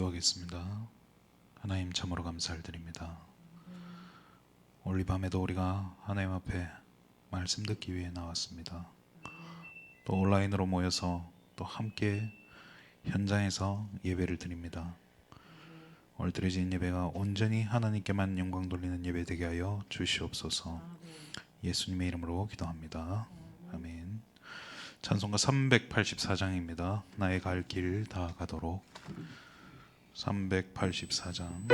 기도하겠습니다. 하나님 참으로 감사를 드립니다. 오늘 이 밤에도 우리가 하나님 앞에 말씀 듣기 위해 나왔습니다. 또 온라인으로 모여서 또 함께 현장에서 예배를 드립니다. 오늘 드려진 예배가 온전히 하나님께만 영광 돌리는 예배 되게 하여 주시옵소서. 예수님의 이름으로 기도합니다. 아멘. 찬송가 384장입니다. 나의 갈 길 다 가도록. 384장.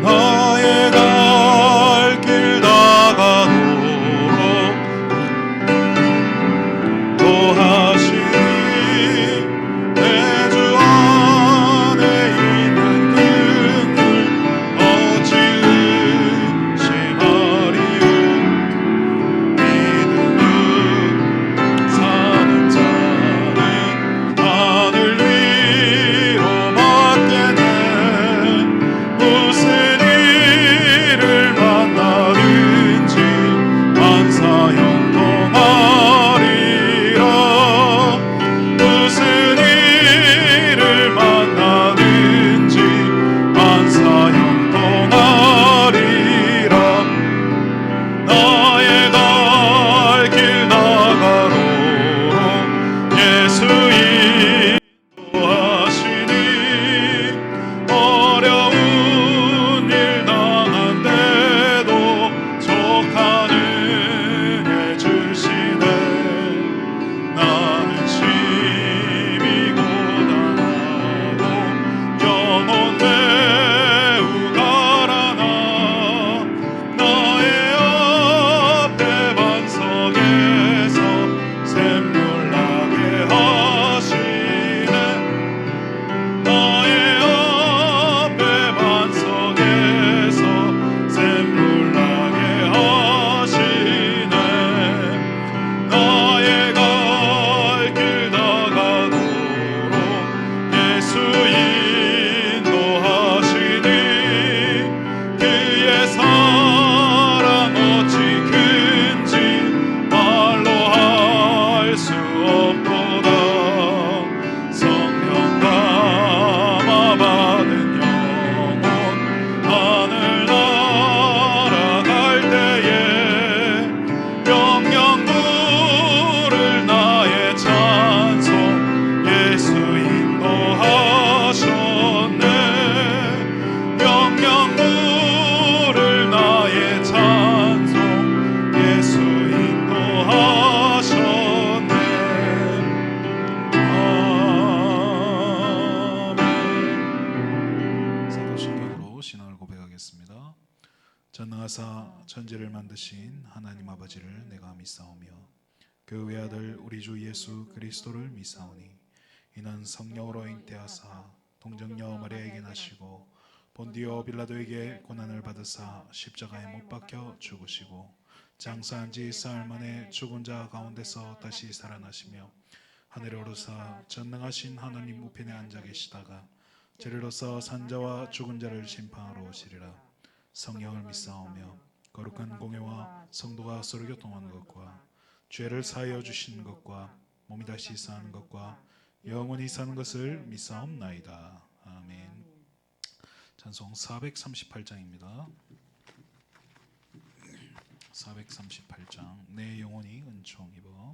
나의 갈 길 다 가도록 또 하시니 내 주 안에 있는 그늘 어찌 의심하리요. 믿음으로 사는 자는 하늘 위로 맡겠네. 무슨 일을 만나든지 만사 형통하리라. 무슨 일을 만나든지 만사 형통하리라. 나의 갈 길 나가도록 예수 인도하시니 어려운 일 당한데도 족한 은혜 주시네. 나는 심히 고단하고 영혼 매우 가라나. 나의 앞에 반석에서 샘물나게 하시네. 나의 앞에 반석에서 샘물나게 하시네. 나의 갈 길 다 가도록 예수 인도하시니 그의 사랑 어찌 큰지 말로 할 수 없도다. 성령 감화 받은 영혼 하늘 날아갈 때에 명령 부를 나의 찬송 예수 인도하셨네. 명령 부를 나의 찬송 예수 인도하셨네. 아멘. 사도신경으로 신앙을 고백하겠습니다. 전능하사 천지를 만드신 하나님 아버지를 내가 믿사오며 그 외아들 우리 주 예수 그리스도를 믿사오니 이는 성령으로 잉태하사 동정녀 마리아에게 나시고 본디오 빌라도에게 고난을 받으사 십자가에 못 박혀 죽으시고 장사한 지 사흘 만에 죽은 자 가운데서 다시 살아나시며 하늘에 오르사 전능하신 하나님 우편에 앉아 계시다가 저리로서 산자와 죽은 자를 심판하러 오시리라. 성령을 믿사오며 거룩한 공회와 성도가 서로 교통하는 것과 죄를 사하여 주시는 것과 몸이 다시 사는 것과 영원히 사는 것을 믿사옵나이다. 아멘. 찬송 438장입니다. 438장. 내 영혼이 은총 입어.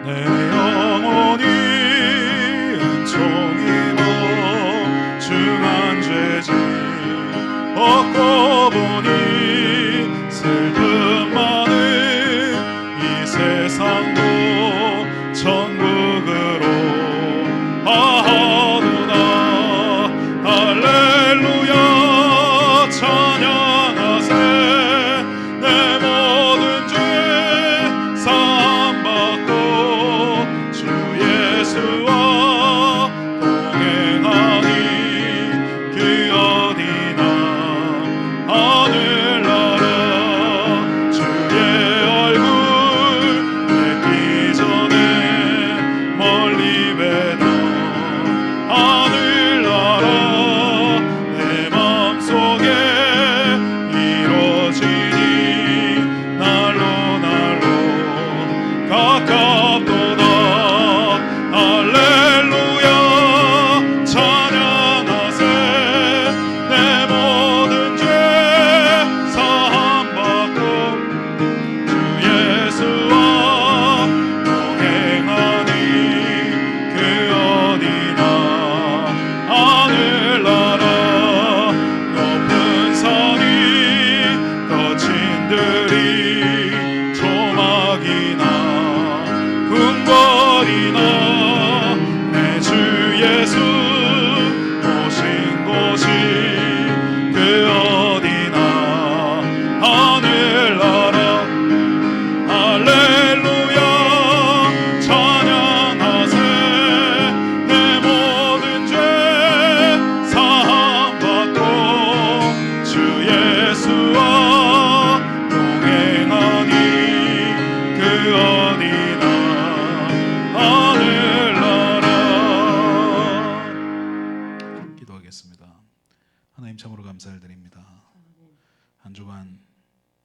내 영혼이 은총 입어 중한 죄짐 얻고 보니 슬픔 많은 이 세상도 천국으로 하하도다.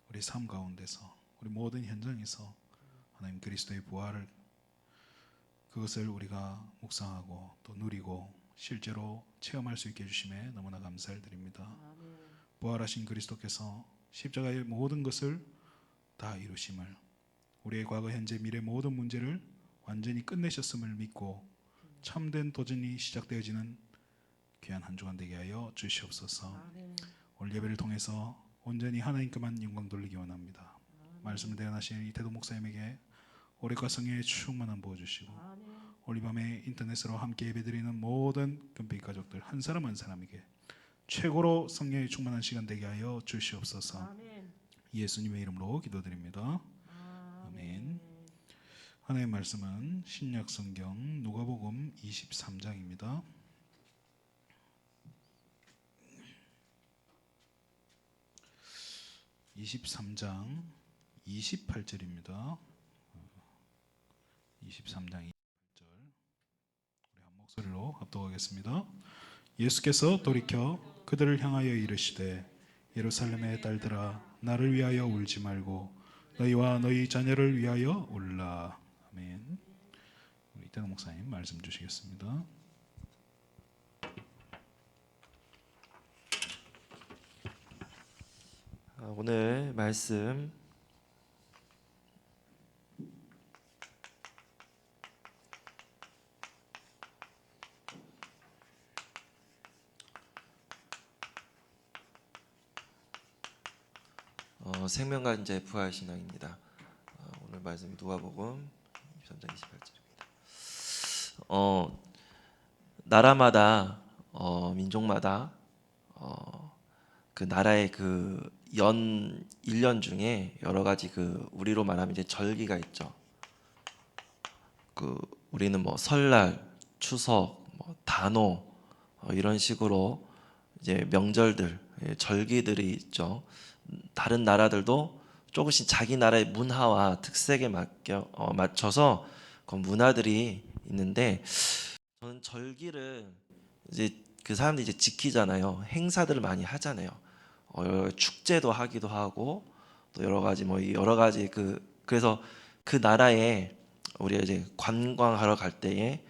우리 삶 가운데서 우리 모든 현장에서 하나님 그리스도의 부활을 그것을 우리가 묵상하고 또 누리고 실제로 체험할 수 있게 해주심에 너무나 감사를 드립니다. 부활하신 그리스도께서 십자가의 모든 것을 다 이루심을, 우리의 과거 현재 미래 모든 문제를 완전히 끝내셨음을 믿고 참된 도전이 시작되어지는 귀한 한 주간 되게 하여 주시옵소서. 오늘 예배를 통해서 온전히 하나님께만 영광 돌리기 원합니다. 말씀을 대언하신 이태도 목사님에게 오래과 성령의 충만함 부어주시고 오늘 밤에 인터넷으로 함께 예배드리는 모든 금빛 가족들 한 사람 한 사람에게 최고로 성령의 충만한 시간 되게 하여 주시옵소서. 예수님의 이름으로 기도드립니다. 아멘. 하나님의 말씀은 신약 성경 누가복음 23장입니다. 23장 28절입니다. 23장 28절 우리 한 목소리로 합독하겠습니다. 예수께서 돌이켜 그들을 향하여 이르시되 예루살렘의 딸들아 나를 위하여 울지 말고 너희와 너희 자녀를 위하여 울라. 아멘. 우리 이태동 목사님 말씀 주시겠습니다. 오늘 말씀 생명간제 부활신앙입니다. 오늘 말씀 누가복음 23장 28절입니다. 나라마다 민족마다 그 나라의 그 연 1년 중에 여러 가지 그 우리로 말하면 이제 절기가 있죠. 그 우리는 뭐 설날, 추석, 뭐 단오 이런 식으로 이제 명절들, 절기들이 있죠. 다른 나라들도 조금씩 자기 나라의 문화와 특색에 맞춰서 그 문화들이 있는데 저는 절기를 이제 그 사람들이 이제 지키잖아요. 행사들을 많이 하잖아요. 여러 축제도 하기도 하고 또 여러 가지 그래서 그 나라에 우리가 이제 관광하러 갈 때에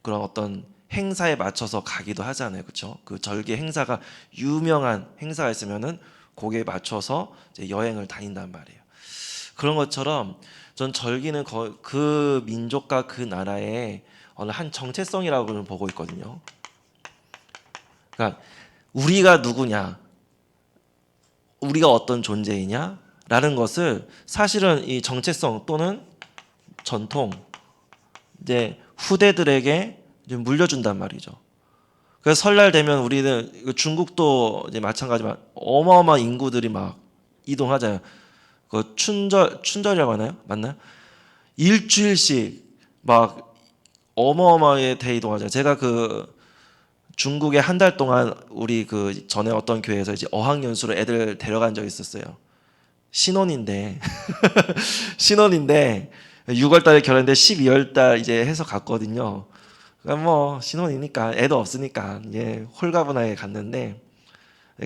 그런 어떤 행사에 맞춰서 가기도 하잖아요, 그렇죠? 그 절기 행사가 유명한 행사가 있으면은 거기에 맞춰서 이제 여행을 다닌단 말이에요. 그런 것처럼 전 절기는 그 민족과 그 나라의 어느 한 정체성이라고 보고 있거든요. 그러니까 우리가 누구냐, 우리가 어떤 존재이냐라는 것을 사실은 이 정체성 또는 전통 이제 후대들에게 이제 물려준단 말이죠. 그래서 설날 되면 우리는 중국도 이제 마찬가지지만 어마어마한 인구들이 막 이동하잖아요. 그 춘절이라고 하나요? 맞나요? 일주일씩 막 어마어마하게 대이동하잖아요. 제가 그 중국에 한 달 동안 우리 그 전에 어떤 교회에서 이제 어학연수로 애들 데려간 적이 있었어요. 신혼인데 6월달에 결혼했는데 12월달 이제 해서 갔거든요. 그러니까 뭐 신혼이니까 애도 없으니까 이제 홀가분하게 갔는데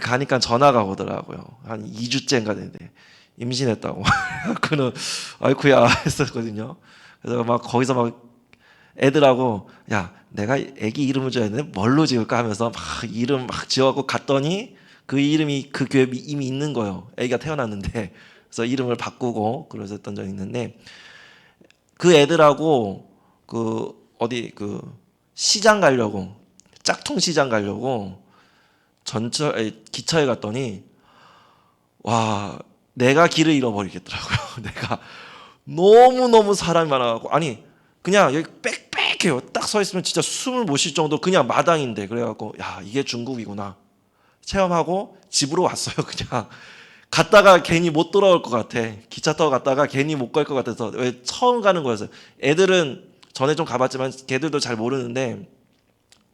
가니까 전화가 오더라고요. 한 2주째인가 됐는데 임신했다고. 그는 아이쿠야 했었거든요. 그래서 막 거기서 막 애들하고 야 내가 애기 이름을 줘야 되는데 뭘로 지을까 하면서 막 이름 막 지어갖고 갔더니 그 이름이 그 교회에 이미 있는 거예요. 애기가 태어났는데 그래서 이름을 바꾸고 그러셨던 적이 있는데 그 애들하고 그 어디 그 시장 가려고 짝퉁 시장 가려고 기차에 갔더니 와 내가 길을 잃어버리겠더라고요. 내가 너무 사람이 많아갖고 아니 그냥 여기 빽빽해요. 딱 서 있으면 진짜 숨을 못 쉴 정도 그냥 마당인데 그래갖고 야 이게 중국이구나 체험하고 집으로 왔어요. 그냥 갔다가 괜히 못 돌아올 것 같아. 기차 타고 갔다가 괜히 못 갈 것 같아서 왜 처음 가는 거였어요. 애들은 전에 좀 가봤지만 걔들도 잘 모르는데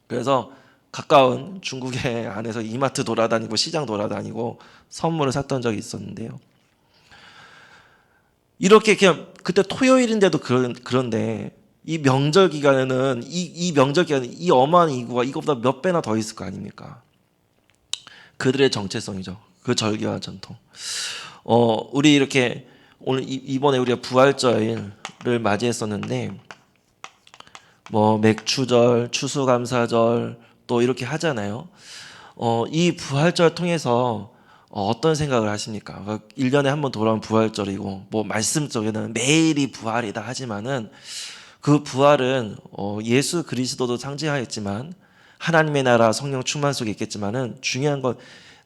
그래서 가까운 중국의 안에서 이마트 돌아다니고 시장 돌아다니고 선물을 샀던 적이 있었는데요. 이렇게 그냥 그때 토요일인데도 그런데 이 명절 기간에는 이 명절 기간에 이 어마어마한 인구가 이것보다 몇 배나 더 있을 거 아닙니까? 그들의 정체성이죠. 그 절기와 전통. 우리 이렇게 오늘 이번에 우리가 부활절을 맞이했었는데 뭐 맥추절, 추수감사절 또 이렇게 하잖아요. 이 부활절 통해서 어떤 생각을 하십니까? 1년에 한 번 돌아온 부활절이고 뭐 말씀 속에는 매일이 부활이다 하지만은 그 부활은 예수 그리스도도 상징하였지만 하나님의 나라 성령 충만 속에 있겠지만은 중요한 건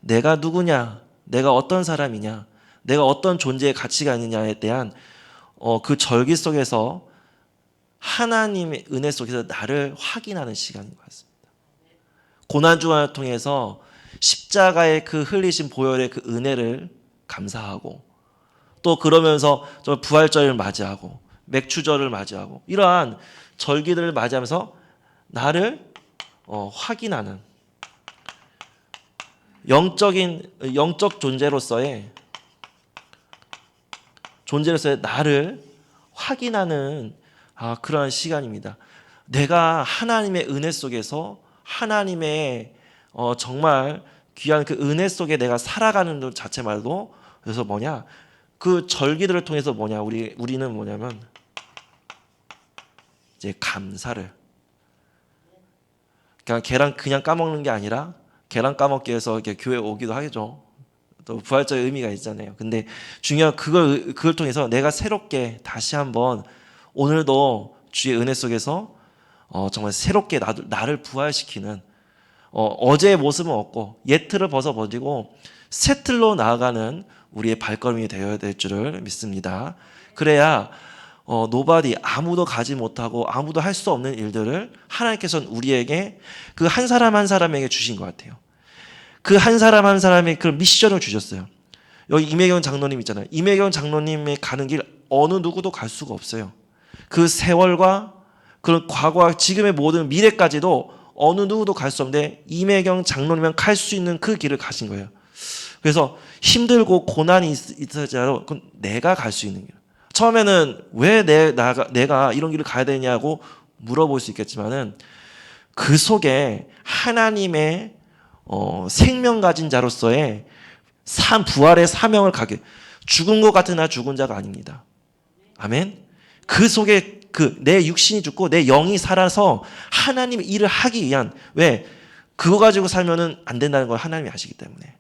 내가 누구냐, 내가 어떤 사람이냐, 내가 어떤 존재의 가치가 있느냐에 대한 그 절기 속에서 하나님의 은혜 속에서 나를 확인하는 시간인 것 같습니다. 고난주간을 통해서 십자가의 그 흘리신 보혈의 그 은혜를 감사하고 또 그러면서 저 부활절을 맞이하고 맥추절을 맞이하고 이러한 절기들을 맞이하면서 나를 확인하는 영적 존재로서의 나를 확인하는 그러한 시간입니다. 내가 하나님의 은혜 속에서 하나님의 정말 귀한 그 은혜 속에 내가 살아가는 것 자체 말도 그래서 뭐냐 그 절기들을 통해서 뭐냐 우리는 뭐냐면 이제 감사를 계란 그냥 까먹는 게 아니라 계란 까먹기 위해서 이렇게 교회 오기도 하겠죠. 또 부활절의 의미가 있잖아요. 근데 중요한 그걸 통해서 내가 새롭게 다시 한번 오늘도 주의 은혜 속에서 정말 새롭게 나를 부활시키는 어제의 모습은 없고 옛 틀을 벗어버리고 새 틀로 나아가는 우리의 발걸음이 되어야 될 줄을 믿습니다. 그래야 노바디 아무도 가지 못하고 아무도 할 수 없는 일들을 하나님께서는 우리에게 그 한 사람 한 사람에게 주신 것 같아요. 그 한 사람 한 사람의 그런 미션을 주셨어요. 여기 임혜경 장로님 있잖아요. 임혜경 장로님의 가는 길 어느 누구도 갈 수가 없어요. 그 세월과 그런 과거와 지금의 모든 미래까지도 어느 누구도 갈 수 없는데 임혜경 장로님만 갈 수 있는 그 길을 가신 거예요. 그래서 힘들고 고난이 있을지라도 그건 내가 갈 수 있는 길. 처음에는 왜 내가 이런 길을 가야 되냐고 물어볼 수 있겠지만은 그 속에 하나님의 생명 가진 자로서의 부활의 사명을 가게 죽은 것 같으나 죽은 자가 아닙니다. 아멘. 그 속에 내 육신이 죽고 내 영이 살아서 하나님의 일을 하기 위한 왜 그거 가지고 살면은 안 된다는 걸 하나님이 아시기 때문에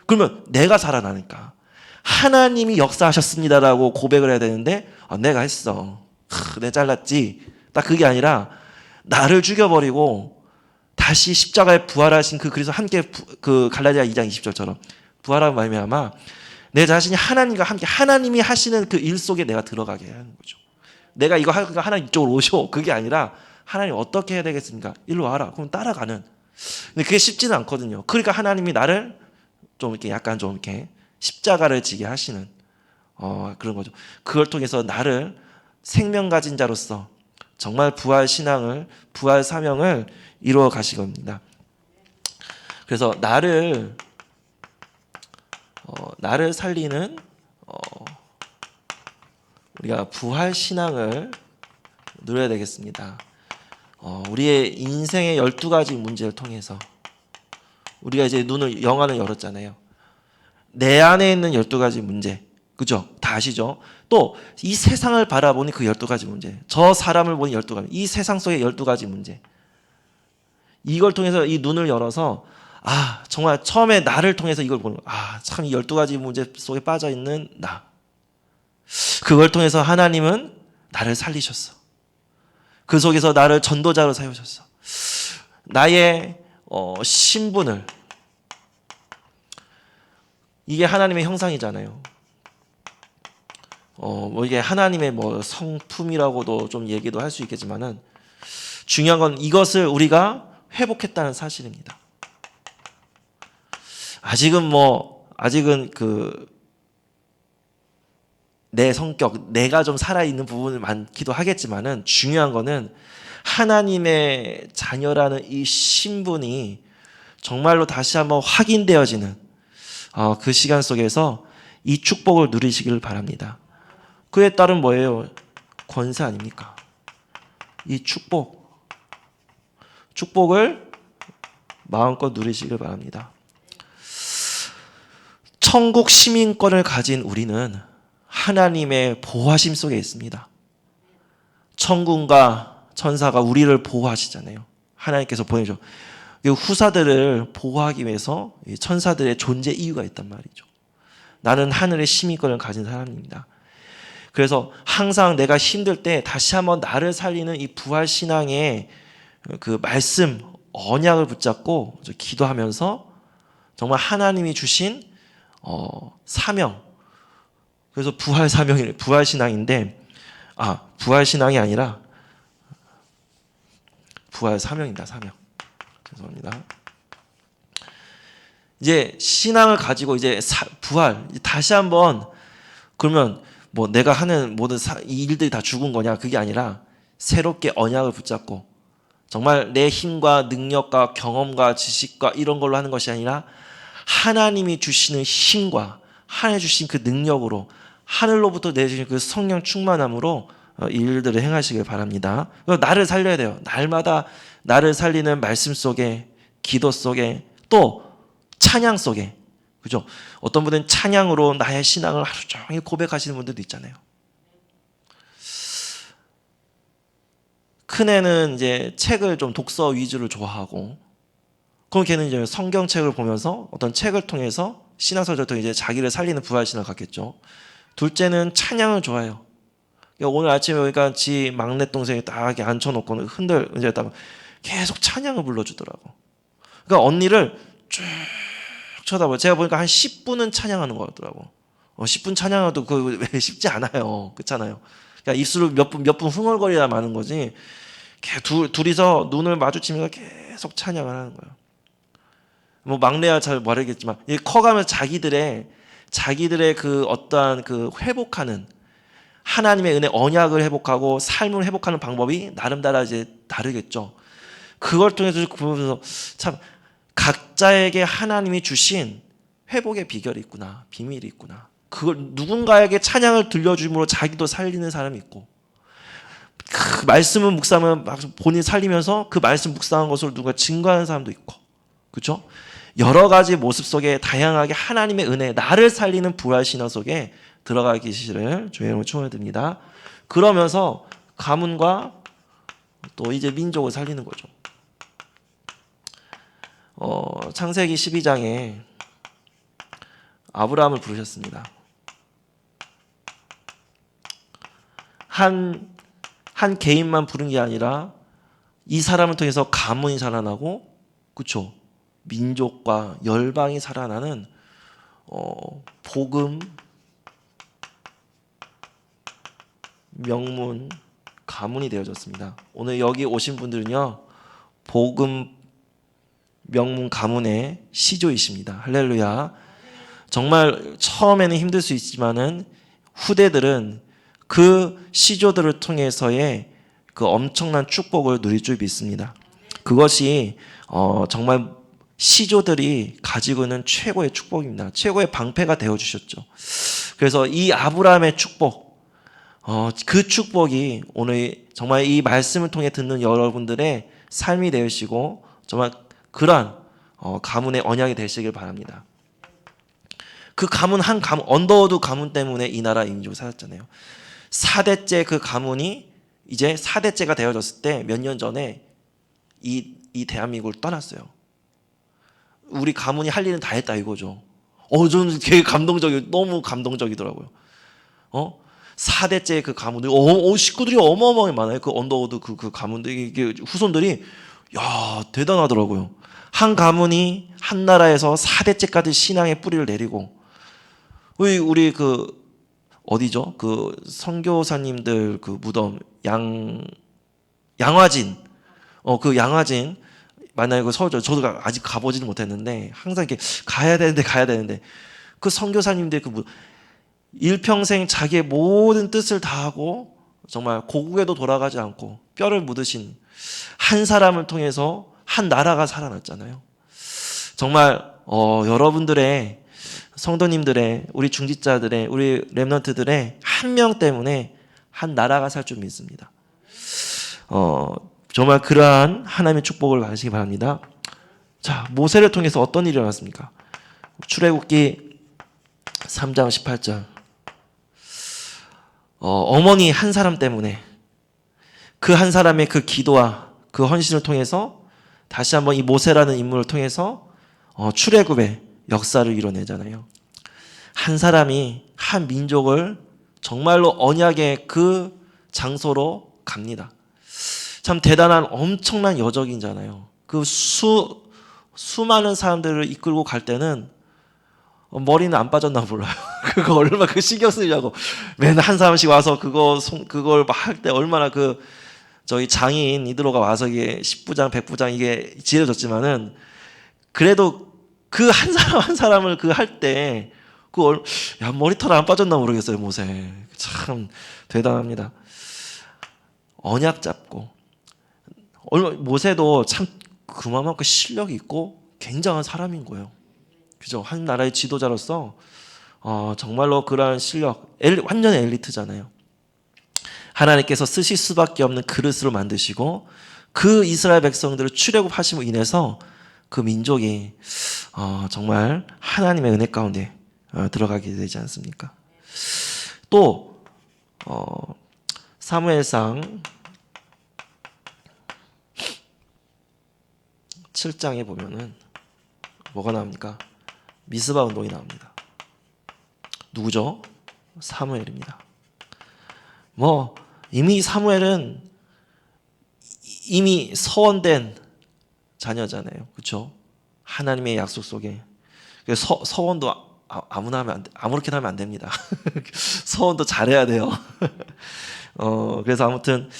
그러면 내가 살아나니까 하나님이 역사하셨습니다라고 고백을 해야 되는데 내가 했어. 내가 잘랐지. 딱 그게 아니라 나를 죽여버리고 다시 십자가에 부활하신 그 그리스도 함께 그 갈라디아 2장 20절처럼 부활한 말미암아 내 자신이 하나님과 함께 하나님이 하시는 그 일 속에 내가 들어가게 하는 거죠. 내가 이거 하니까 하나님 이쪽으로 오셔. 그게 아니라 하나님 어떻게 해야 되겠습니까? 일로 와라. 그럼 따라가는. 근데 그게 쉽지는 않거든요. 그러니까 하나님이 나를 좀 이렇게 약간 좀 이렇게 십자가를 지게 하시는 그런 거죠. 그걸 통해서 나를 생명 가진 자로서 정말 부활 신앙을 부활 사명을 이루어 가실 겁니다. 그래서 나를 살리는 우리가 부활 신앙을 누려야 되겠습니다. 우리의 인생의 12가지 문제를 통해서 우리가 이제 영안을 열었잖아요. 내 안에 있는 12가지 문제. 그죠? 다 아시죠? 또 이 세상을 바라보니 그 12가지 문제. 저 사람을 보니 12가지. 이 세상 속의 12가지 문제. 이걸 통해서 이 눈을 열어서 정말 처음에 나를 통해서 이걸 보는 거야. 참 이 12가지 문제 속에 빠져 있는 나. 그걸 통해서 하나님은 나를 살리셨어. 그 속에서 나를 전도자로 세우셨어. 나의 신분을 이게 하나님의 형상이잖아요. 뭐 이게 하나님의 뭐 성품이라고도 좀 얘기도 할 수 있겠지만은 중요한 건 이것을 우리가 회복했다는 사실입니다. 아직은 내 성격, 내가 좀 살아있는 부분이 많기도 하겠지만은 중요한 거는 하나님의 자녀라는 이 신분이 정말로 다시 한번 확인되어지는 그 시간 속에서 이 축복을 누리시기를 바랍니다. 그에 따른 뭐예요? 권세 아닙니까? 이 축복을 마음껏 누리시길 바랍니다. 천국 시민권을 가진 우리는 하나님의 보호하심 속에 있습니다. 천군과 천사가 우리를 보호하시잖아요. 하나님께서 보내줘. 후사들을 보호하기 위해서 천사들의 존재 이유가 있단 말이죠. 나는 하늘의 시민권을 가진 사람입니다. 그래서 항상 내가 힘들 때 다시 한번 나를 살리는 이 부활신앙의 그 말씀, 언약을 붙잡고 기도하면서 정말 하나님이 주신 사명, 그래서 부활 사명이 부활 신앙인데 부활 신앙이 아니라 부활 사명입니다. 사명. 죄송합니다. 이제 신앙을 가지고 이제 부활 다시 한번 그러면 뭐 내가 하는 모든 이 일들이 다 죽은 거냐 그게 아니라 새롭게 언약을 붙잡고 정말 내 힘과 능력과 경험과 지식과 이런 걸로 하는 것이 아니라 하나님이 주시는 힘과 하나님이 주신 그 능력으로 하늘로부터 내주신 그 성령 충만함으로 이 일들을 행하시길 바랍니다. 나를 살려야 돼요. 날마다 나를 살리는 말씀 속에, 기도 속에, 또 찬양 속에, 그죠? 어떤 분은 찬양으로 나의 신앙을 하루 종일 고백하시는 분들도 있잖아요. 큰애는 이제 책을 좀 독서 위주로 좋아하고, 그럼 걔는 이제 성경책을 보면서 어떤 책을 통해서 신앙서적을 통해 이제 자기를 살리는 부활신앙을 갖겠죠. 둘째는 찬양을 좋아해요. 오늘 아침에 여기가 지 막내 동생이 딱 이렇게 앉혀놓고 이제 딱 계속 찬양을 불러주더라고. 그러니까 언니를 쭉 쳐다봐요. 제가 보니까 한 10분은 찬양하는 것 같더라고. 10분 찬양해도 왜 쉽지 않아요. 그렇잖아요. 그러니까 입술을 몇 분 흥얼거려야 마는 거지. 둘이서 눈을 마주치면서 계속 찬양을 하는 거예요. 뭐 막내야 잘 모르겠지만 커가면서 자기들의 그 어떠한 그 회복하는 하나님의 은혜 언약을 회복하고 삶을 회복하는 방법이 나름대로 이제 다르겠죠. 그걸 통해서 보면서 참 각자에게 하나님이 주신 회복의 비결이 있구나, 비밀이 있구나. 그걸 누군가에게 찬양을 들려줌으로 자기도 살리는 사람이 있고, 그 말씀은 묵상하면 막 본인 살리면서 그 말씀 묵상한 것을 누가 증거하는 사람도 있고, 그렇죠? 여러 가지 모습 속에 다양하게 하나님의 은혜, 나를 살리는 부활 신앙 속에 들어가 계시기를 주의 이름으로 축원드립니다. 그러면서 가문과 또 이제 민족을 살리는 거죠. 창세기 12장에 아브라함을 부르셨습니다. 한 개인만 부른 게 아니라 이 사람을 통해서 가문이 살아나고, 그렇죠? 민족과 열방이 살아나는 복음, 명문, 가문이 되어졌습니다. 오늘 여기 오신 분들은요, 복음, 명문, 가문의 시조이십니다. 할렐루야. 정말 처음에는 힘들 수 있지만은 후대들은 그 시조들을 통해서의 그 엄청난 축복을 누릴 줄 믿습니다. 그것이 정말 시조들이 가지고 있는 최고의 축복입니다. 최고의 방패가 되어주셨죠. 그래서 이 아브라함의 축복, 그 축복이 오늘 정말 이 말씀을 통해 듣는 여러분들의 삶이 되시고 정말 그러한 가문의 언약이 되시길 바랍니다. 그 가문 한 가문, 언더우드 가문 때문에 이 나라 민족이 살았잖아요. 4대째 그 가문이 이제 4대째가 되어졌을 때 몇 년 전에 이 대한민국을 떠났어요. 우리 가문이 할 일은 다 했다 이거죠. 저는 되게 너무 감동적이더라고요. 4대째 그 가문들이, 식구들이 어마어마하게 많아요. 그 언더우드 그 가문들이, 이게 후손들이, 야, 대단하더라고요. 한 가문이 한 나라에서 4대째까지 신앙의 뿌리를 내리고, 우리 어디죠? 그 선교사님들 그 무덤, 양화진. 그 양화진, 만약에 그 서울, 저도 아직 가보지는 못했는데, 항상 이렇게 가야 되는데, 그 선교사님들 그 일평생 자기의 모든 뜻을 다하고, 정말 고국에도 돌아가지 않고, 뼈를 묻으신 한 사람을 통해서 한 나라가 살아났잖아요. 정말, 여러분들의, 성도님들의, 우리 중직자들의, 우리 렘넌트들의 한 명 때문에 한 나라가 살 줄 믿습니다. 정말 그러한 하나님의 축복을 받으시기 바랍니다. 자, 모세를 통해서 어떤 일이 일어났습니까? 출애굽기 3장 18절. 어머니 한 사람 때문에 그 한 사람의 그 기도와 그 헌신을 통해서 다시 한번 이 모세라는 인물을 통해서 출애굽의 역사를 이뤄내잖아요. 한 사람이 한 민족을 정말로 언약의 그 장소로 갑니다. 참 대단한 엄청난 여적이잖아요. 그 수많은 사람들을 이끌고 갈 때는 머리는 안 빠졌나 몰라요. 그거 얼마나 그 신경 쓰이냐고. 맨날 한 사람씩 와서 그걸 막 할 때 얼마나 저희 장인 이들로가 와서 이게 10부장, 100부장 이게 지어졌지만은 그래도 그 한 사람 한 사람을 그 할 때 야, 머리털 안 빠졌나 모르겠어요, 모세. 참 대단합니다. 언약 잡고. 모세도 참 그만큼 실력이 있고 굉장한 사람인 거예요. 그죠? 한 나라의 지도자로서 정말로 그러한 실력, 완전 엘리트잖아요. 하나님께서 쓰실 수밖에 없는 그릇으로 만드시고 그 이스라엘 백성들을 출애굽하심으로 인해서 그 민족이 정말 하나님의 은혜 가운데 들어가게 되지 않습니까? 또 사무엘상 7장에 보면은 뭐가 나옵니까? 미스바 운동이 나옵니다. 누구죠? 사무엘입니다. 이미 사무엘은 이미 서원된 자녀잖아요. 그렇죠? 하나님의 약속 속에. 서원도 아무나 하면 안 돼. 아무렇게나 하면 안 됩니다. 서원도 잘해야 돼요. 그래서 아무튼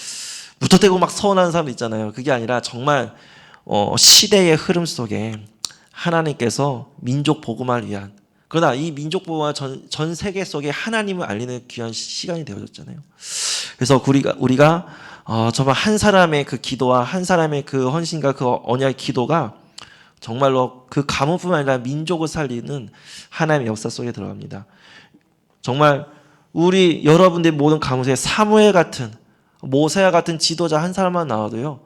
무턱대고 막 서원하는 사람도 있잖아요. 그게 아니라 정말 시대의 흐름 속에 하나님께서 민족 복음을 위한, 그러나 이 민족 복음화 전 세계 속에 하나님을 알리는 귀한 시간이 되어졌잖아요. 그래서 우리가 정말 한 사람의 그 기도와 한 사람의 그 헌신과 그 언약의 기도가 정말로 그 가문뿐만 아니라 민족을 살리는 하나님의 역사 속에 들어갑니다. 정말 우리 여러분들 모든 가문에 사무엘 같은, 모세와 같은 지도자 한 사람만 나와도요,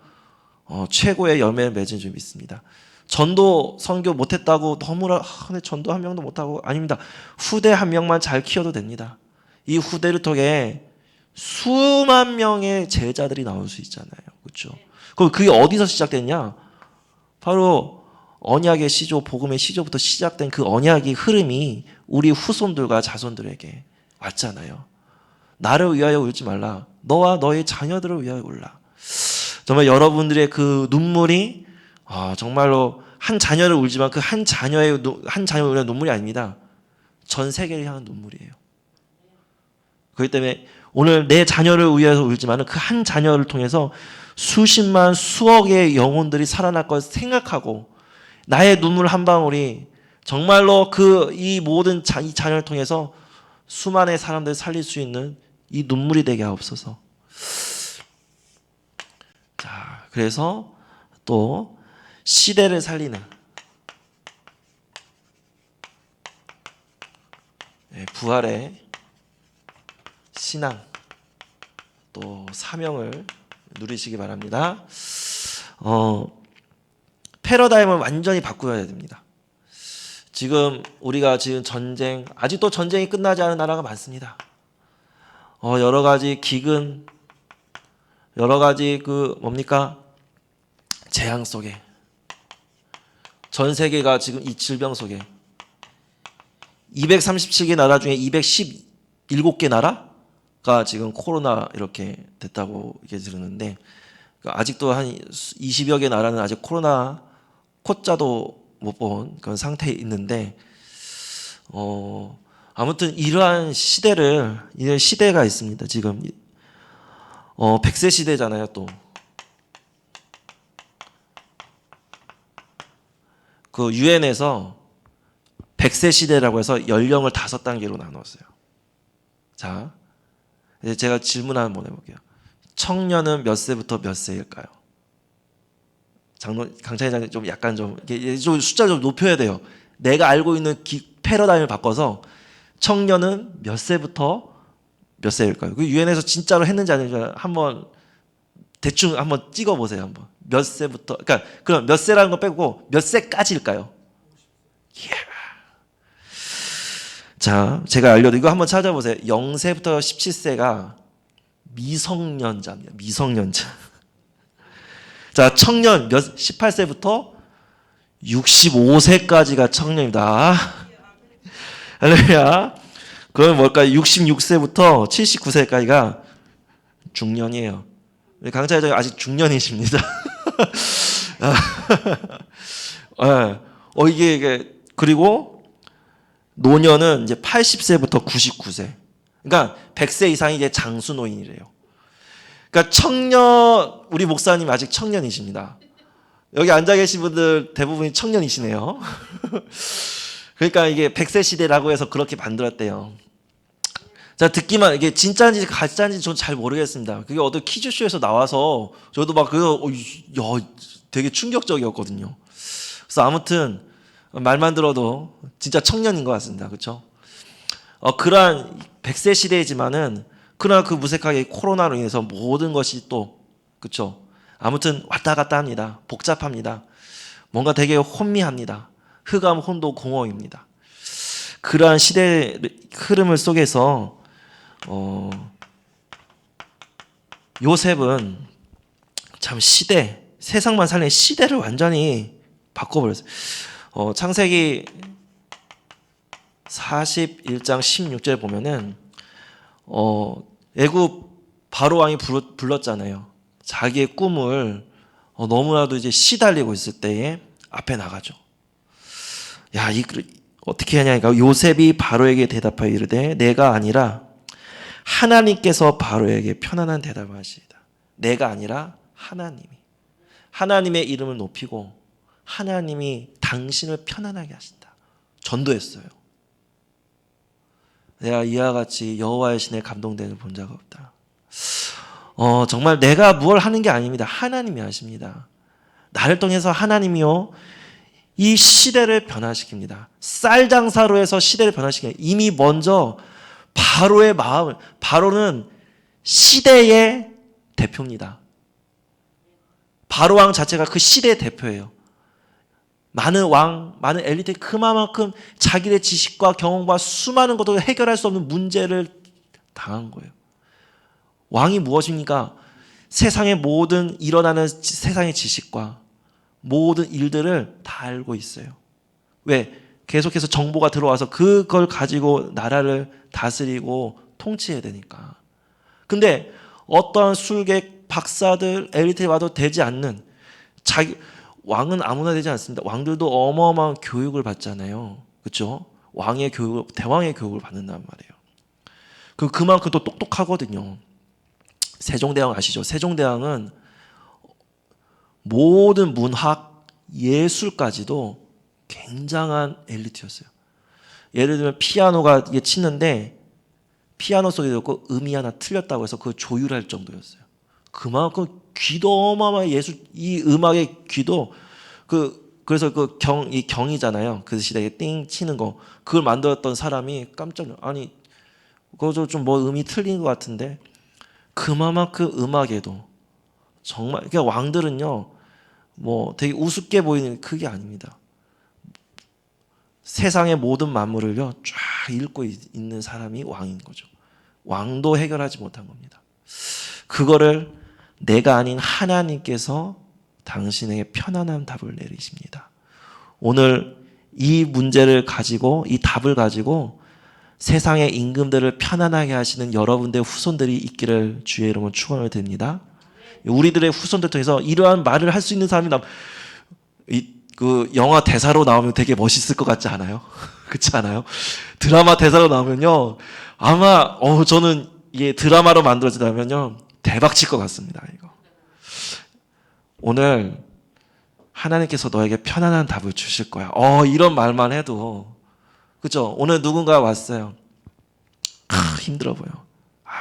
최고의 열매를 맺은 줄 믿습니다. 전도 선교 못했다고 너무나 근데 전도 한 명도 못하고, 아닙니다. 후대 한 명만 잘 키워도 됩니다. 이 후대를 통해 수만 명의 제자들이 나올 수 있잖아요. 그렇죠? 그럼 그게 어디서 시작됐냐? 바로 언약의 시조, 복음의 시조부터 시작된 그 언약의 흐름이 우리 후손들과 자손들에게 왔잖아요. 나를 위하여 울지 말라. 너와 너의 자녀들을 위하여 울라. 정말 여러분들의 그 눈물이 정말로 한 자녀를 울지만 그 한 자녀를 위한 눈물이 아닙니다. 전 세계를 향한 눈물이에요. 그렇기 때문에 오늘 내 자녀를 위해서 울지만 그 한 자녀를 통해서 수십만 수억의 영혼들이 살아날 걸 생각하고 나의 눈물 한 방울이 정말로 이 모든 이 자녀를 통해서 수많은 사람들을 살릴 수 있는 이 눈물이 되게 하옵소서. 자, 그래서 또 시대를 살리는 부활의 신앙 또 사명을 누리시기 바랍니다. 패러다임을 완전히 바꾸어야 됩니다. 우리가 지금 아직도 전쟁이 끝나지 않은 나라가 많습니다. 여러 가지 기근, 여러 가지 재앙 속에, 전 세계가 지금 이 질병 속에 237개 나라 중에 217개 나라가 지금 코로나 이렇게 됐다고 얘기 들었는데, 아직도 한 20여 개 나라는 아직 코로나 코자도 못 본 그런 상태에 있는데, 아무튼 이러한 시대가 있습니다. 지금 100세 시대잖아요. 또 그 유엔에서 100세 시대라고 해서 연령을 5단계로 나눴어요. 자, 이제 제가 질문 한번 해볼게요. 청년은 몇 세부터 몇 세일까요? 강찬회장님 좀 약간 좀 숫자를 좀 높여야 돼요. 내가 알고 있는 패러다임을 바꿔서 청년은 몇 세부터 몇 세일까요? 그 유엔에서 진짜로 했는지 아닌지 한번 대충 한번 찍어보세요. 한번 몇 세부터, 그러니까 그럼 몇 세라는 거 빼고 몇 세까지일까요? 자, 제가 이거 한번 찾아보세요. 0세부터 17세가 미성년자입니다. 미성년자. 자, 청년 18세부터 65세까지가 청년이다. 할렐루야. 그러면 뭘까요? 66세부터 79세까지가 중년이에요. 강사님 아직 중년이십니다. 이게 그리고 노년은 이제 80세부터 99세. 그러니까 100세 이상이 이제 장수노인이래요. 그러니까 청년, 우리 목사님 아직 청년이십니다. 여기 앉아 계신 분들 대부분이 청년이시네요. 그러니까 이게 100세 시대라고 해서 그렇게 만들었대요. 자, 듣기만, 이게 진짜인지 가짜인지 전 잘 모르겠습니다. 그게 어떤 퀴즈쇼에서 나와서 저도 막 되게 충격적이었거든요. 그래서 아무튼 말만 들어도 진짜 청년인 것 같습니다. 그렇죠? 그러한 100세 시대이지만은 그러나 그 무색하게 코로나로 인해서 모든 것이 또 그렇죠? 아무튼 왔다 갔다 합니다. 복잡합니다. 뭔가 되게 혼미합니다. 흑암, 혼도, 공허입니다. 그러한 시대 흐름을 속에서 요셉은 참 세상만 살린 시대를 완전히 바꿔버렸어요. 창세기 41장 16절에 보면은 애굽 바로 왕이 불렀잖아요. 자기의 꿈을 너무나도 이제 시달리고 있을 때에 앞에 나가죠. 야, 어떻게 하냐니까 요셉이 바로에게 대답하여 이르되 내가 아니라 하나님께서 바로에게 편안한 대답을 하시리다. 내가 아니라 하나님의 이름을 높이고 하나님이 당신을 편안하게 하신다. 전도했어요. 내가 이와 같이 여호와의 신에 감동되는 본 자가 없다. 정말 내가 무엇을 하는 게 아닙니다. 하나님이 하십니다. 나를 통해서 하나님이요 이 시대를 변화시킵니다. 쌀 장사로 해서 시대를 변화시킵니다. 이미 먼저 바로의 마음을, 바로는 시대의 대표입니다. 바로 왕 자체가 그 시대의 대표예요. 많은 엘리트 그만큼 자기의 지식과 경험과 수많은 것도 해결할 수 없는 문제를 당한 거예요. 왕이 무엇입니까? 세상의 모든 일어나는 세상의 지식과 모든 일들을 다 알고 있어요. 왜? 계속해서 정보가 들어와서 그걸 가지고 나라를 다스리고 통치해야 되니까. 근데 어떠한 술객, 박사들, 엘리트에 와도 되지 않는 왕은 아무나 되지 않습니다. 왕들도 어마어마한 교육을 받잖아요. 그렇죠? 대왕의 교육을 받는단 말이에요. 그만큼 또 똑똑하거든요. 세종대왕 아시죠? 세종대왕은 모든 문학, 예술까지도 굉장한 엘리트였어요. 예를 들면 피아노가 치는데 피아노 소리도 듣고 음이 하나 틀렸다고 해서 그걸 조율할 정도였어요. 그만큼 귀도 어마어마한 이 음악의 귀도 그래서 이 경이잖아요. 그 시대에 띵 치는 거 그걸 만들었던 사람이 깜짝 아니 그거 좀 뭐 음이 틀린 것 같은데 그만큼 음악에도 정말 그러니까 왕들은요 뭐 되게 우습게 보이는 그게 아닙니다. 세상의 모든 만물을요 쫙 읽고 있는 사람이 왕인 거죠. 왕도 해결하지 못한 겁니다. 그거를 내가 아닌 하나님께서 당신에게 편안한 답을 내리십니다. 오늘 이 문제를 가지고 이 답을 가지고 세상의 임금들을 편안하게 하시는 여러분들의 후손들이 있기를 주의 이름으로 축원을 드립니다. 우리들의 후손들 통해서 이러한 말을 할 수 있는 사람이 그 영화 대사로 나오면 되게 멋있을 것 같지 않아요? 그렇지 않아요? 드라마 대사로 나오면요 아마 저는 이게 드라마로 만들어지다면요 대박 칠 것 같습니다. 이거 오늘 하나님께서 너에게 편안한 답을 주실 거야. 이런 말만 해도 그죠? 오늘 누군가 왔어요. 힘들어 보여.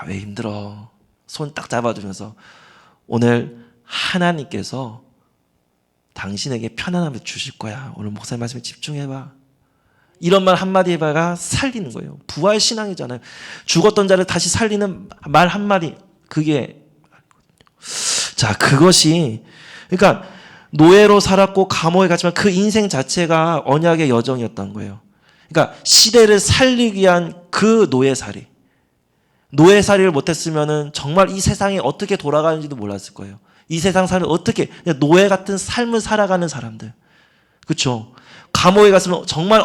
왜 힘들어? 손 딱 잡아주면서 오늘 하나님께서 당신에게 편안함을 주실 거야. 오늘 목사님 말씀에 집중해봐. 이런 말 한마디 해봐가 살리는 거예요. 부활 신앙이잖아요. 죽었던 자를 다시 살리는 말 한마디. 자, 그것이 그러니까 노예로 살았고 감옥에 갔지만 그 인생 자체가 언약의 여정이었던 거예요. 그러니까 시대를 살리기 위한 그 노예살이. 노예살이를 못했으면은 정말 이 세상이 어떻게 돌아가는지도 몰랐을 거예요. 이 세상 살을 어떻게 노예 같은 삶을 살아가는 사람들, 그렇죠? 감옥에 갔으면 정말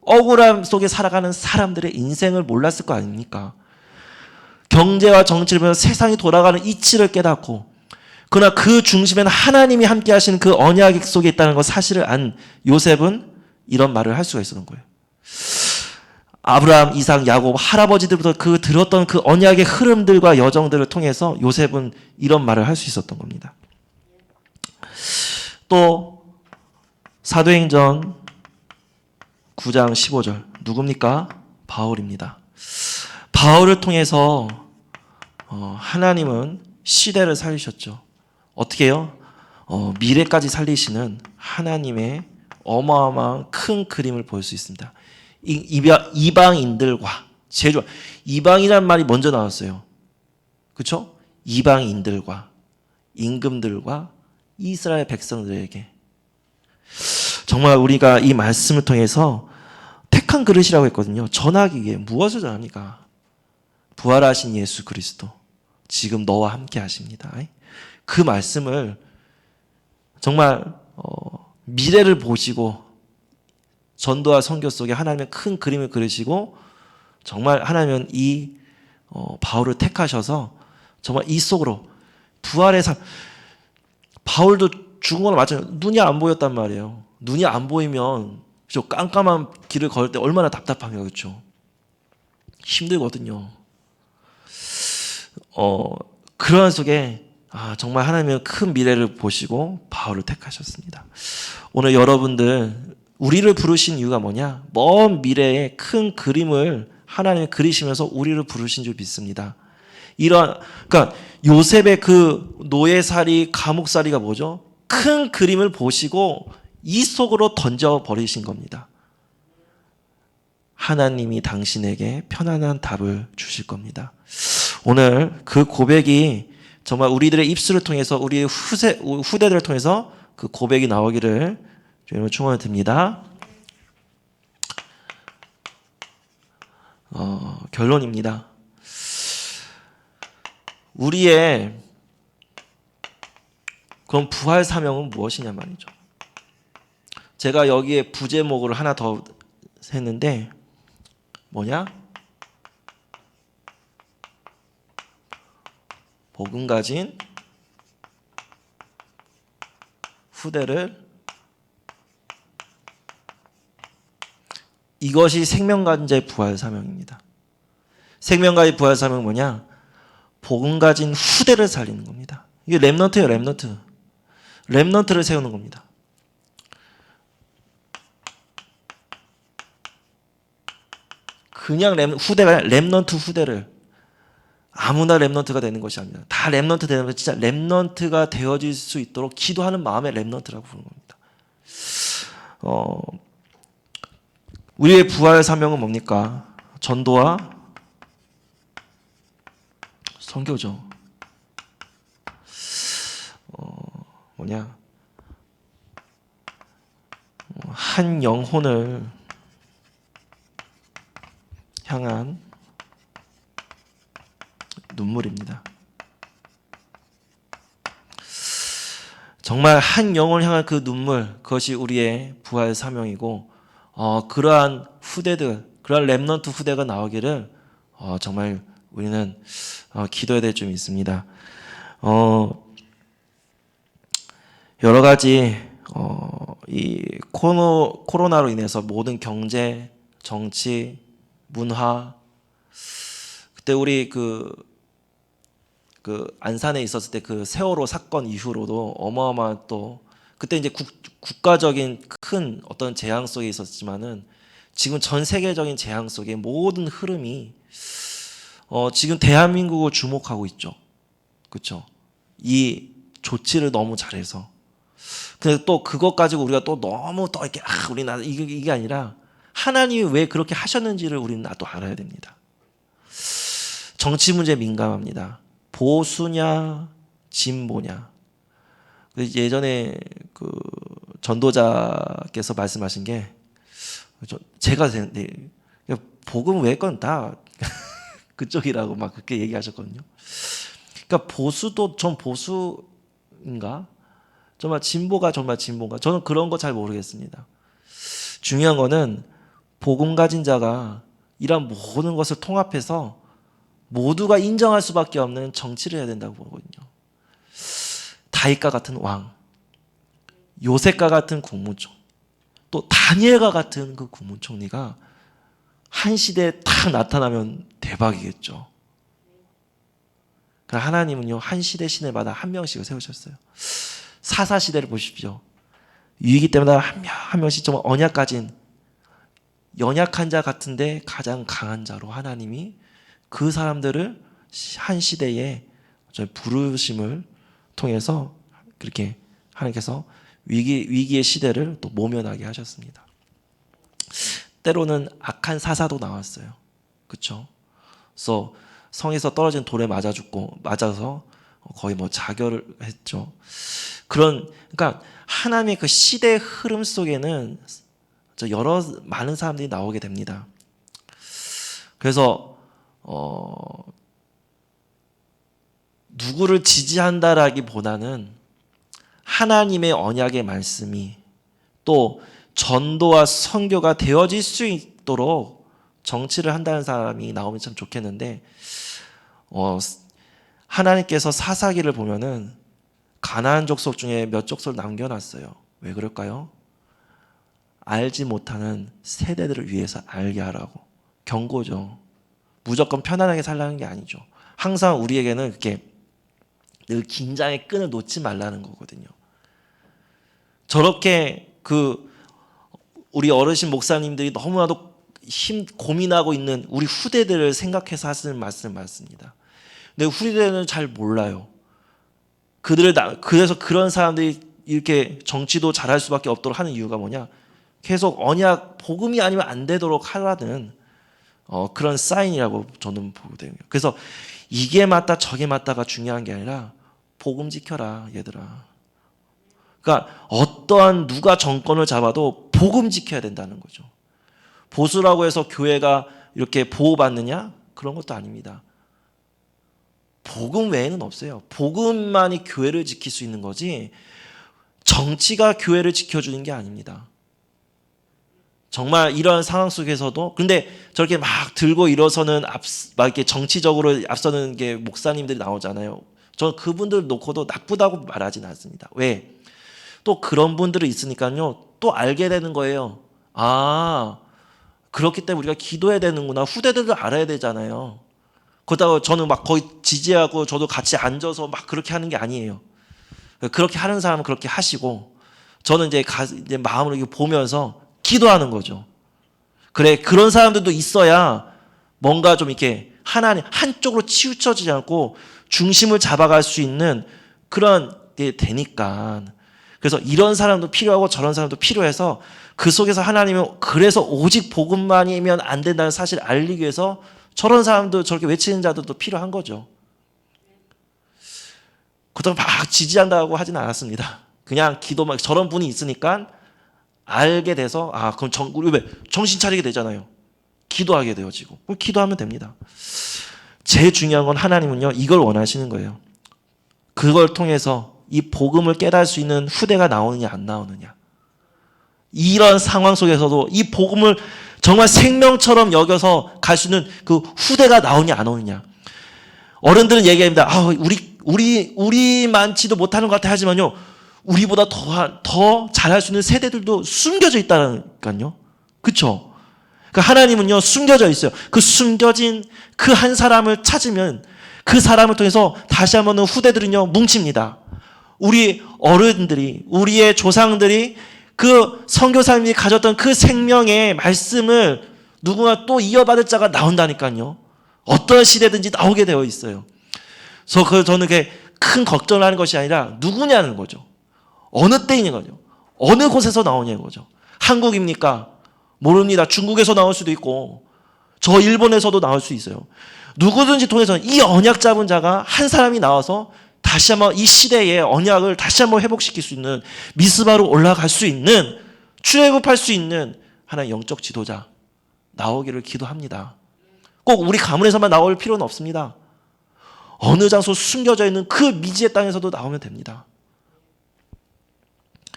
억울함 속에 살아가는 사람들의 인생을 몰랐을 거 아닙니까? 경제와 정치를 보면서 세상이 돌아가는 이치를 깨닫고, 그러나 그 중심에는 하나님이 함께 하시는 그 언약 속에 있다는 것 사실을 안 요셉은 이런 말을 할 수가 있었던 거예요. 아브라함, 이삭, 야곱 할아버지들부터 들었던 그 언약의 흐름들과 여정들을 통해서 요셉은 이런 말을 할 수 있었던 겁니다. 또 사도행전 9장 15절 누굽니까? 바울입니다. 바울을 통해서 하나님은 시대를 살리셨죠. 어떻게 해요? 미래까지 살리시는 하나님의 어마어마한 큰 그림을 볼 수 있습니다. 이방인들과 제주 이방이라는 말이 먼저 나왔어요. 그렇죠? 이방인들과 임금들과 이스라엘 백성들에게 정말 우리가 이 말씀을 통해서 택한 그릇이라고 했거든요. 전하기 위해 무엇을 전합니까? 부활하신 예수 그리스도 지금 너와 함께 하십니다. 그 말씀을 정말 미래를 보시고 전도와 선교 속에 하나님의 큰 그림을 그리시고 정말 하나님은 이 바울을 택하셔서 정말 이 속으로 부활의 삶. 바울도 죽은 거나 마찬가지로 눈이 안 보였단 말이에요. 눈이 안 보이면 저 깜깜한 길을 걸을 때 얼마나 답답한가요, 그렇죠? 힘들거든요. 그런 속에 정말 하나님은 큰 미래를 보시고 바울을 택하셨습니다. 오늘 여러분들 우리를 부르신 이유가 뭐냐? 먼 미래의 큰 그림을 하나님이 그리시면서 우리를 부르신 줄 믿습니다. 그러니까 요셉의 그 노예살이, 감옥살이가 뭐죠? 큰 그림을 보시고 이 속으로 던져버리신 겁니다. 하나님이 당신에게 편안한 답을 주실 겁니다. 오늘 그 고백이 정말 우리들의 입술을 통해서 우리의 후대들을 통해서 그 고백이 나오기를 주님을 축원을 드립니다. 결론입니다. 우리의 그럼 부활 사명은 무엇이냐 말이죠. 제가 여기에 부제목을 하나 더 했는데 뭐냐? 복음 가진 후대를 이것이 생명가진자의 부활 사명입니다. 생명가의 부활 사명은 뭐냐? 복음 가진 후대를 살리는 겁니다. 이게 렘넌트예요, 렘넌트. 렘넌트를 세우는 겁니다. 그냥 후대가 아니라 렘넌트 후대를 아무나 렘넌트가 되는 것이 아닙니다. 다 렘넌트 되는 것 진짜 렘넌트가 되어질 수 있도록 기도하는 마음의 렘넌트라고 부르는 겁니다. 우리의 부활 사명은 뭡니까? 전도와 선교죠. 뭐냐? 한 영혼을 향한 눈물입니다. 정말 한 영혼을 향한 그 눈물, 그것이 우리의 부활 사명이고, 그러한 후대들, 그러한 렘넌트 후대가 나오기를 정말 우리는 기도해야 될 점이 있습니다. 여러 가지 이 코로나로 인해서 모든 경제, 정치, 문화, 그때 우리 그 안산에 있었을 때 그 세월호 사건 이후로도 어마어마한 또 그때 이제 국가적인 큰 어떤 재앙 속에 있었지만은 지금 전 세계적인 재앙 속에 모든 흐름이 지금 대한민국을 주목하고 있죠. 그렇죠? 이 조치를 너무 잘해서. 근데 또 그것 가지고 우리가 또 너무 또 이렇게 우리나라 이게 아니라 하나님이 왜 그렇게 하셨는지를 우리는 또 알아야 됩니다. 정치 문제에 민감합니다. 보수냐 진보냐. 예전에 그 전도자께서 말씀하신 게 제가 복음 외의 건 다 그쪽이라고 막 그렇게 얘기하셨거든요. 그러니까 보수도 전 보수인가? 정말 진보가 정말 진보인가? 저는 그런 거 잘 모르겠습니다. 중요한 거는 복음 가진 자가 이런 모든 것을 통합해서 모두가 인정할 수밖에 없는 정치를 해야 된다고 보거든요. 다윗과 같은 왕, 요셉과 같은 국무총, 또 다니엘과 같은 그 국무총리가 한 시대에 딱 나타나면 대박이겠죠. 그러나 하나님은요, 한 시대 시대마다 한 명씩을 세우셨어요. 사사 시대를 보십시오. 위기 때마다 한 명씩 정말 언약 가진 연약한 자 같은데 가장 강한 자로 하나님이 그 사람들을 한 시대에 부르심을 통해서 그렇게 하나님께서 위기의 시대를 또 모면하게 하셨습니다. 때로는 악한 사사도 나왔어요. 그렇죠? 그래서 성에서 떨어진 돌에 맞아서 거의 뭐 자결을 했죠. 그러니까 하나님의 그 시대의 흐름 속에는 많은 사람들이 나오게 됩니다. 그래서 누구를 지지한다라기보다는 하나님의 언약의 말씀이 또 전도와 선교가 되어질 수 있도록 정치를 한다는 사람이 나오면 참 좋겠는데, 하나님께서 사사기를 보면은 가나안 족속 중에 몇 족속을 남겨놨어요. 왜 그럴까요? 알지 못하는 세대들을 위해서 알게 하라고. 경고죠. 무조건 편안하게 살라는 게 아니죠. 항상 우리에게는 그렇게 늘 긴장의 끈을 놓지 말라는 거거든요. 저렇게 우리 어르신 목사님들이 너무나도 고민하고 있는 우리 후대들을 생각해서 하시는 말씀 맞습니다. 근데 후대들은 잘 몰라요. 그래서 그런 사람들이 이렇게 정치도 잘할 수밖에 없도록 하는 이유가 뭐냐? 계속 언약, 복음이 아니면 안 되도록 하라는 그런 사인이라고 저는 보거든요. 그래서 이게 맞다 저게 맞다가 중요한 게 아니라 복음 지켜라 얘들아. 그러니까 어떠한 누가 정권을 잡아도 복음 지켜야 된다는 거죠. 보수라고 해서 교회가 이렇게 보호받느냐? 그런 것도 아닙니다. 복음 외에는 없어요. 복음만이 교회를 지킬 수 있는 거지 정치가 교회를 지켜주는 게 아닙니다. 정말 이런 상황 속에서도, 근데 저렇게 막 들고 일어서는 막 이렇게 정치적으로 앞서는 게 목사님들이 나오잖아요. 저는 그분들 놓고도 나쁘다고 말하지는 않습니다. 왜? 또 그런 분들이 있으니까요, 또 알게 되는 거예요. 아, 그렇기 때문에 우리가 기도해야 되는구나. 후대들도 알아야 되잖아요. 그렇다고 저는 막 거의 지지하고 저도 같이 앉아서 막 그렇게 하는 게 아니에요. 그렇게 하는 사람은 그렇게 하시고, 저는 이제 마음으로 이렇게 보면서 기도하는 거죠. 그래, 그런 사람들도 있어야 뭔가 좀 이렇게 하나님 한쪽으로 치우쳐지지 않고 중심을 잡아갈 수 있는 그런 게 되니까. 그래서 이런 사람도 필요하고 저런 사람도 필요해서 그 속에서 하나님은 그래서 오직 복음만이면 안 된다는 사실을 알리기 위해서 저런 사람도 저렇게 외치는 자들도 필요한 거죠. 그렇다고 막 지지한다고 하진 않았습니다. 그냥 기도만, 저런 분이 있으니까 알게 돼서 그럼 우리 왜 정신 차리게 되잖아요. 기도하게 되어지고. 그럼 기도하면 됩니다. 제일 중요한 건 하나님은요, 이걸 원하시는 거예요. 그걸 통해서 이 복음을 깨달을 수 있는 후대가 나오느냐 안 나오느냐. 이런 상황 속에서도 이 복음을 정말 생명처럼 여겨서 갈 수 있는 그 후대가 나오냐 안 오느냐. 어른들은 얘기합니다. 우리만치도 못하는 것 같아 하지만요, 우리보다 더 잘할 수 있는 세대들도 숨겨져 있다니까요. 그렇죠? 그러니까 하나님은요, 숨겨져 있어요. 그 숨겨진 그 한 사람을 찾으면 그 사람을 통해서 다시 한번 후대들은요 뭉칩니다. 우리 어른들이, 우리의 조상들이 그 선교사님이 가졌던 그 생명의 말씀을 누군가 또 이어받을 자가 나온다니까요. 어떤 시대든지 나오게 되어 있어요. 그래서 저는 그게 큰 걱정을 하는 것이 아니라 누구냐는 거죠. 어느 때인 거죠. 어느 곳에서 나오냐는 거죠. 한국입니까? 모릅니다. 중국에서 나올 수도 있고 저 일본에서도 나올 수 있어요. 누구든지 통해서 이 언약 잡은 자가 한 사람이 나와서 다시 한번 이 시대의 언약을 다시 한번 회복시킬 수 있는, 미스바로 올라갈 수 있는, 출애굽할 수 있는 하나의 영적 지도자 나오기를 기도합니다. 꼭 우리 가문에서만 나올 필요는 없습니다. 어느 장소 숨겨져 있는 그 미지의 땅에서도 나오면 됩니다.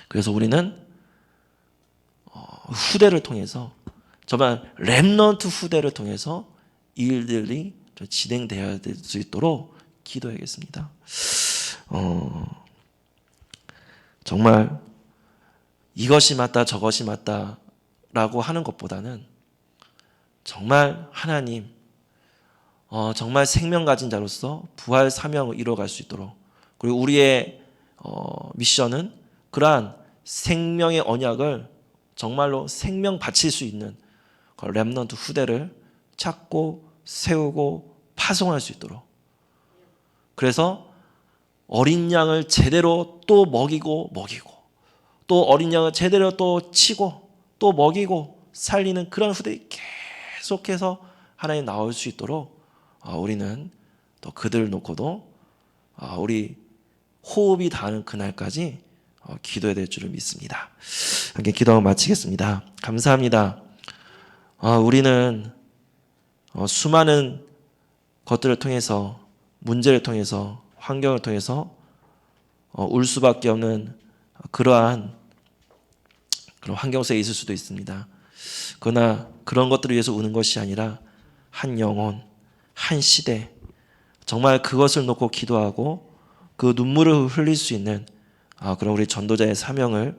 그래서 우리는 후대를 통해서, 정말 렘넌트 후대를 통해서 이 일들이 진행되어야 될 수 있도록 기도해야겠습니다. 정말 이것이 맞다 저것이 맞다라고 하는 것보다는 정말 하나님, 정말 생명 가진 자로서 부활 사명을 이루어갈 수 있도록, 그리고 우리의 미션은 그러한 생명의 언약을 정말로 생명 바칠 수 있는 렘넌트 후대를 찾고 세우고 파송할 수 있도록, 그래서 어린 양을 제대로 또 먹이고 또 어린 양을 제대로 또 치고 또 먹이고 살리는 그런 후대가 계속해서 하나님 나올 수 있도록 우리는 또 그들을 놓고도 우리 호흡이 닿는 그날까지 기도해야 될 줄을 믿습니다. 함께 기도하고 마치겠습니다. 감사합니다. 우리는 수많은 것들을 통해서, 문제를 통해서, 환경을 통해서 울 수밖에 없는 그러한 그런 환경 속에 있을 수도 있습니다. 그러나 그런 것들을 위해서 우는 것이 아니라 한 영혼, 한 시대, 정말 그것을 놓고 기도하고 그 눈물을 흘릴 수 있는 그런 우리 전도자의 사명을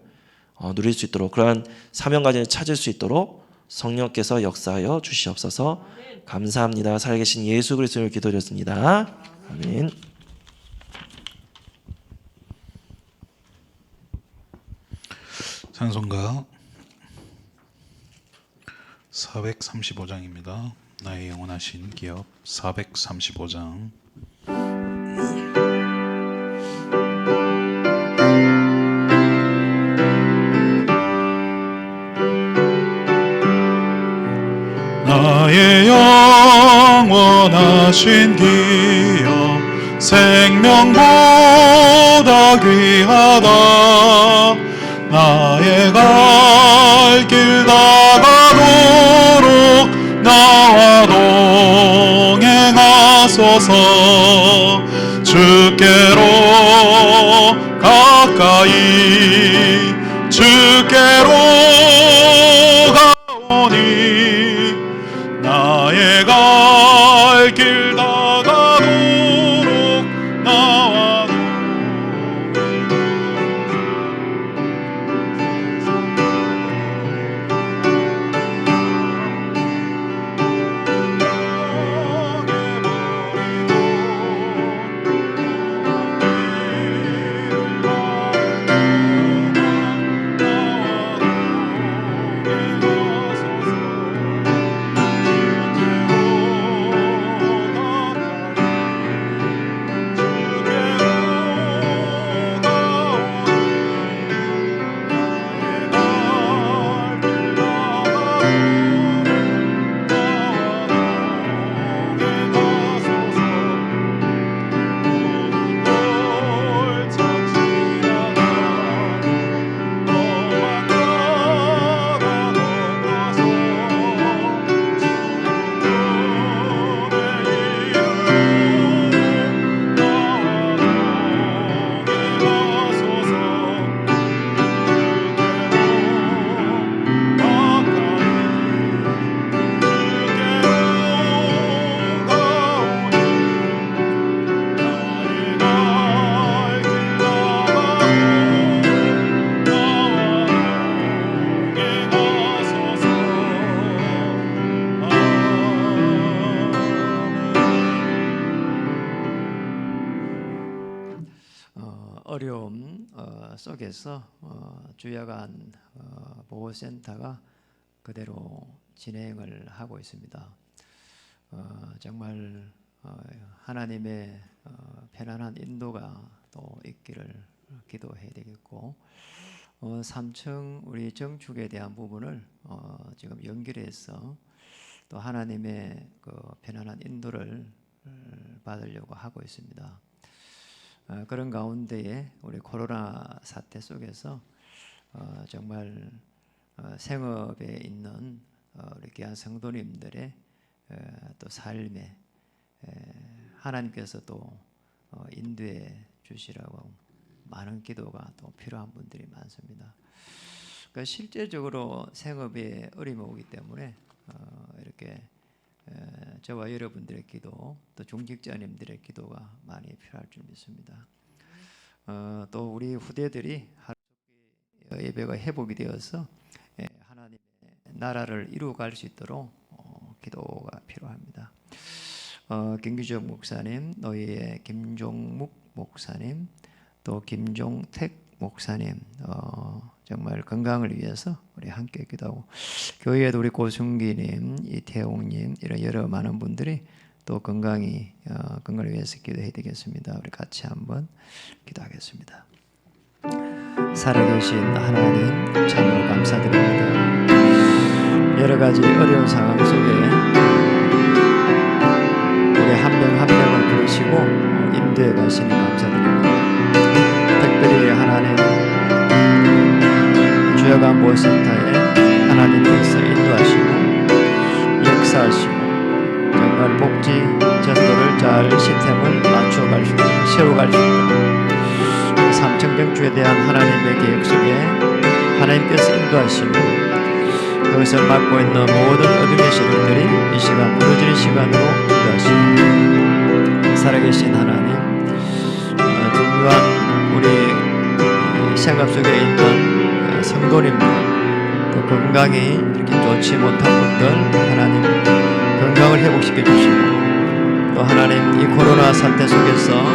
누릴 수 있도록, 그러한 사명가진을 찾을 수 있도록 성령께서 역사하여 주시옵소서. 감사합니다. 살아계신 예수 그리스도를 기도드렸습니다. 아멘. 찬송가 435장입니다. 나의 영원하신 기업 435장. 나의 영원하신 기업 생명보다 귀하다. 나의 갈 길 다가도록 나와 동행하소서. 주께로 가까이 주께로 가오니 나의 갈 길 다가도록 나와 어려움 속에서 주야간 보호센터가 그대로 진행을 하고 있습니다. 정말 하나님의 편안한 인도가 또 있기를 기도해야 되겠고, 3층 우리 정축에 대한 부분을 지금 연결해서 또 하나님의 그 편안한 인도를 받으려고 하고 있습니다. 그런 가운데에 우리 코로나 사태 속에서 정말 생업에 있는 우리 귀한 성도님들의 또 삶에 하나님께서 또 인도해 주시라고 많은 기도가 또 필요한 분들이 많습니다. 그러니까 실제적으로 생업에 어려움이 오기 때문에 이렇게 저와 여러분들의 기도, 또 중직자님들의 기도가 많이 필요할 줄 믿습니다. 또 우리 후대들이 하루 예배가 회복이 되어서 하나님의 나라를 이루어갈 수 있도록 기도가 필요합니다. 김규정 목사님, 노예의 김종묵 목사님, 또 김종택 목사님, 정말 건강을 위해서 우리 함께 기도하고, 교회에도 우리 고승기님, 이태웅님, 이런 여러 많은 분들이 또 건강을 위해서 기도해야 되겠습니다. 우리 같이 한번 기도하겠습니다. 살아계신 하나님, 참으로 감사드립니다. 여러 가지 어려운 상황 속에 우리 한 명 한 명을 부르시고 인도해 가시니 감사드립니다. 특별히 하나님 주여간보센터에 하나님께서 인도하시고 역사하시고 정말 복지 전도를 잘 시스템을 맞춰갈 수 있는, 세워갈 수 있는 삼청정주에 대한 하나님의 계획 속에 하나님께서 인도하시고 그것을 맡고 있는 모든 어둠의 세력들이 이 시간 무너지는 시간으로 인도하시고, 살아계신 하나님, 중요한 우리 생업 속에 있는 성도님들, 또 건강이 이렇게 좋지 못한 분들 하나님 건강을 회복시켜 주시고, 또 하나님 이 코로나 사태 속에서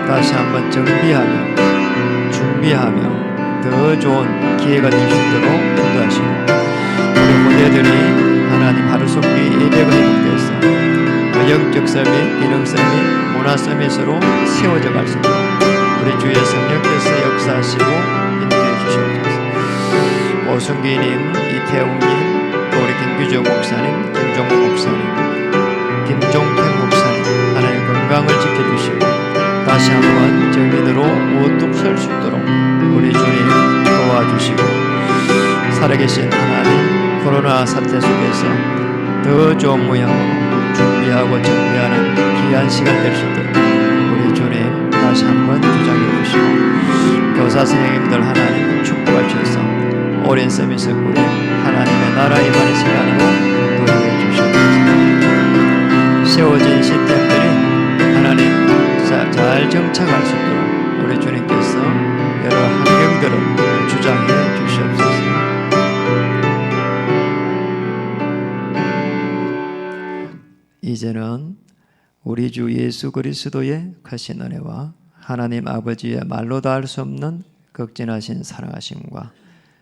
다시 한번 정비하며 준비하며 더 좋은 기회가 될 수 있도록 인도하시고, 우리 후대들이 하나님 하루 속히 예배가 회복되어서 영적 서밋, 기능 서밋, 문화 서밋으로 세워져 갈 수 있도록 우리 주의 성령께서 역사하시고 인도해 주시옵소서. 오승기님, 이태웅님, 또 우리 김규정 목사님, 김종국 목사님, 김종택 목사님, 하나님 건강을 지켜주시고 다시 한번 정인으로 우뚝 설 수 있도록 우리 주님 도와주시고, 살아계신 하나님, 코로나 사태 속에서 더 좋은 모양으로 준비하고 정비하는 귀한 시간 될 수 있도록 우리 주님 다시 한번 주장해 주시고, 교사 선생님들 하나님 축복하셔서 오랜 서밋을 꾸려 하나님의 나라 임하는 시간으로 도전해 주시옵소서. 세워진 시스템들이 하나님 잘 정착할 수 있도록 우리 주님께서 여러 환경들을 주장해 주시옵소서. 이제는 우리 주 예수 그리스도의 크신 은혜와 하나님 아버지의 말로 다 할 수 없는 극진하신 사랑하심과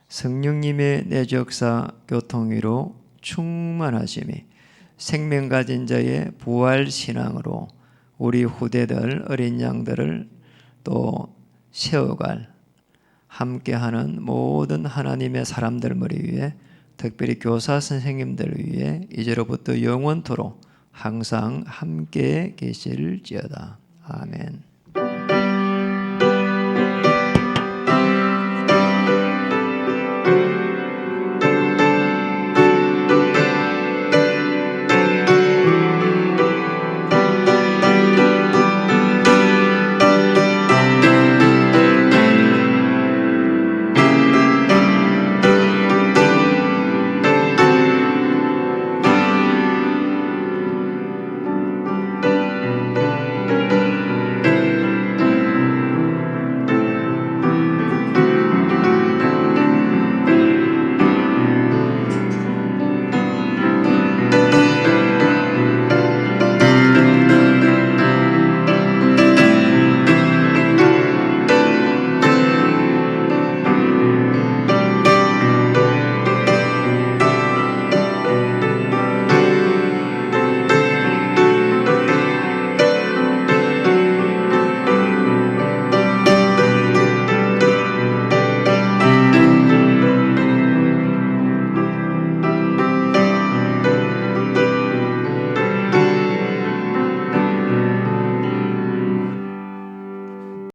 성령님의 내적사 교통위로 충만하심이 생명 가진 자의 부활 신앙으로 우리 후대들 어린 양들을 또 세워갈 함께하는 모든 하나님의 사람들 머리 위에, 특별히 교사 선생님들 위에 이제로부터 영원토록 항상 함께 계실지어다. 아멘.